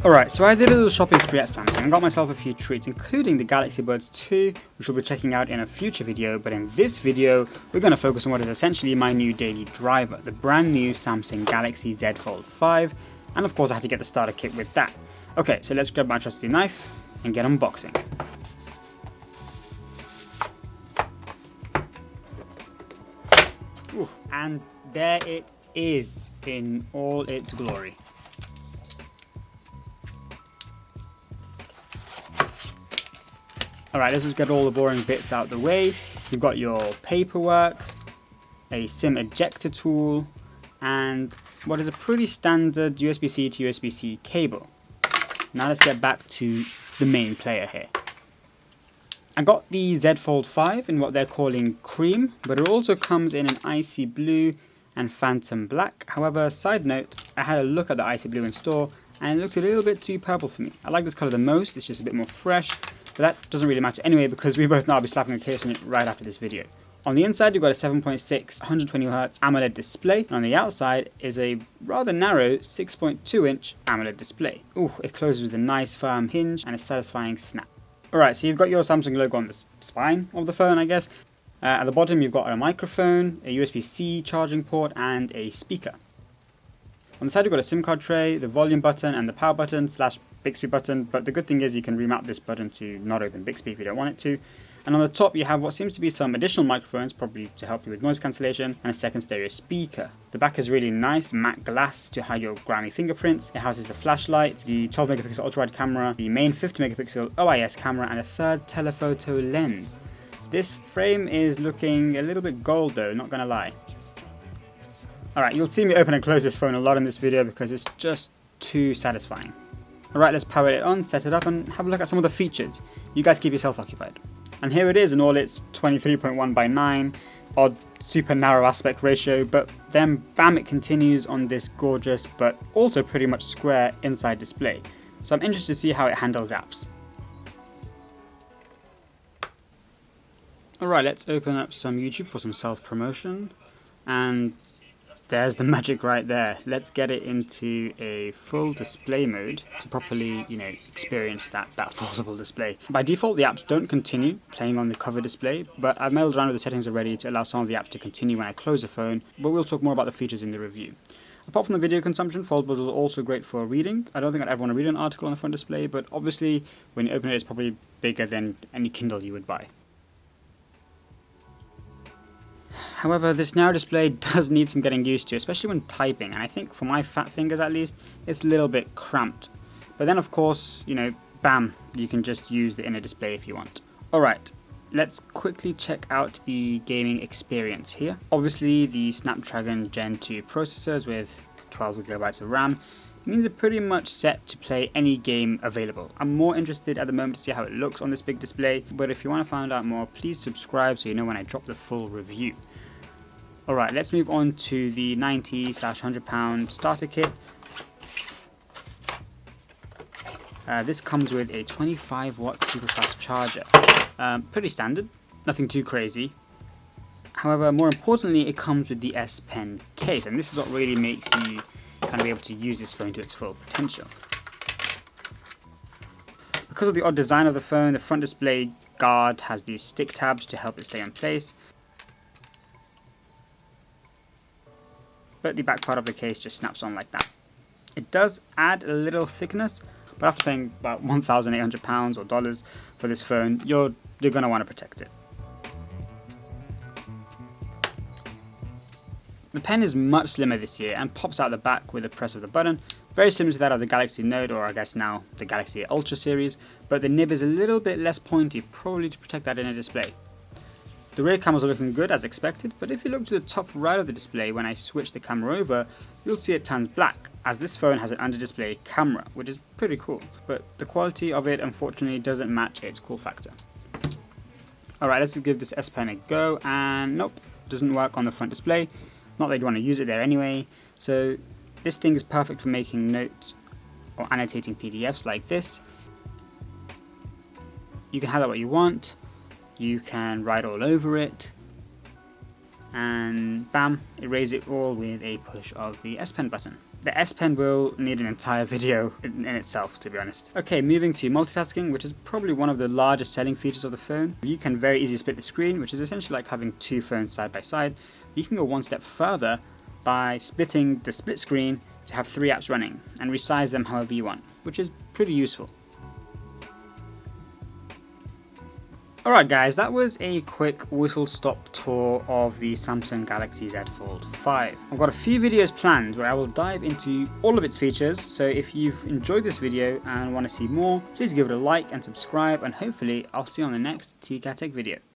Alright, so I did a little shopping spree at Samsung and got myself a few treats, including the Galaxy Buds 2, which we'll be checking out in a future video, but in this video, we're going to focus on what is essentially my new daily driver, the brand new Samsung Galaxy Z Fold 5, and of course I had to get the starter kit with that. Okay, so let's grab my trusty knife and get unboxing. Ooh, and there it is in all its glory. Alright, let's just get all the boring bits out of the way. You've got your paperwork, a SIM ejector tool, and what is a pretty standard USB-C to USB-C cable. Now let's get back to the main player here. I got the Z Fold 5 in what they're calling cream, but it also comes in an icy blue and phantom black. However, side note, I had a look at the icy blue in store and it looked a little bit too purple for me. I like this color the most, it's just a bit more fresh. But that doesn't really matter anyway because we both know I'll be slapping a case on it right after this video. On the inside you've got a 7.6 120Hz AMOLED display, and on the outside is a rather narrow 6.2 inch AMOLED display. Ooh, it closes with a nice firm hinge and a satisfying snap. Alright, so you've got your Samsung logo on the spine of the phone, I guess. At the bottom you've got a microphone, a USB-C charging port and a speaker. On the side you've got a SIM card tray, the volume button and the power button / Bixby button, but the good thing is you can remap this button to not open Bixby if you don't want it to. And on the top you have what seems to be some additional microphones, probably to help you with noise cancellation, and a second stereo speaker. The back is really nice, matte glass to hide your grimy fingerprints. It houses the flashlight, the 12 megapixel ultra-wide camera, the main 50 megapixel OIS camera, and a third telephoto lens. This frame is looking a little bit gold though, not gonna lie. Alright, you'll see me open and close this phone a lot in this video because it's just too satisfying. Alright, let's power it on, set it up, and have a look at some of the features. You guys keep yourself occupied. And here it is in all its 23.1 by 9, odd super narrow aspect ratio, but then bam, it continues on this gorgeous but also pretty much square inside display. So I'm interested to see how it handles apps. Alright, let's open up some YouTube for some self-promotion, and there's the magic right there. Let's get it into a full display mode to properly, experience that foldable display. By default, the apps don't continue playing on the cover display, but I've meddled around with the settings already to allow some of the apps to continue when I close the phone, but we'll talk more about the features in the review. Apart from the video consumption, foldables are also great for reading. I don't think I'd ever want to read an article on the front display, but obviously when you open it, it's probably bigger than any Kindle you would buy. However, this narrow display does need some getting used to, especially when typing, and I think for my fat fingers at least, it's a little bit cramped. But then of course, bam, you can just use the inner display if you want. Alright, let's quickly check out the gaming experience here. Obviously the Snapdragon Gen 2 processors with 12GB of RAM means they're pretty much set to play any game available. I'm more interested at the moment to see how it looks on this big display, but if you want to find out more, please subscribe so you know when I drop the full review. Alright, let's move on to the 90/100 starter kit. This comes with a 25-watt super fast charger. Pretty standard, nothing too crazy. However, more importantly, it comes with the S Pen case, and this is what really makes you kind of be able to use this phone to its full potential. Because of the odd design of the phone, the front display guard has these stick tabs to help it stay in place. But the back part of the case just snaps on like that. It does add a little thickness, but after paying about £1,800 or dollars for this phone, you're going to want to protect it. The pen is much slimmer this year and pops out the back with a press of the button, very similar to that of the Galaxy Note, or I guess now the Galaxy Ultra series, but the nib is a little bit less pointy, probably to protect that inner display. The rear cameras are looking good as expected, but if you look to the top right of the display when I switch the camera over, you'll see it turns black, as this phone has an under display camera, which is pretty cool, but the quality of it unfortunately doesn't match its cool factor. Alright, let's give this S Pen a go, and nope, doesn't work on the front display. Not that you'd want to use it there anyway, so this thing is perfect for making notes or annotating PDFs like this. You can highlight what you want, you can write all over it, and bam, erase it all with a push of the S Pen button. The S Pen will need an entire video in itself, to be honest. Okay, moving to multitasking, which is probably one of the largest selling features of the phone. You can very easily split the screen, which is essentially like having two phones side by side. You can go one step further by splitting the split screen to have 3 apps running and resize them however you want, which is pretty useful. Alright guys, that was a quick whistle-stop tour of the Samsung Galaxy Z Fold 5. I've got a few videos planned where I will dive into all of its features, so if you've enjoyed this video and want to see more, please give it a like and subscribe, and hopefully I'll see you on the next TCAD Tech video.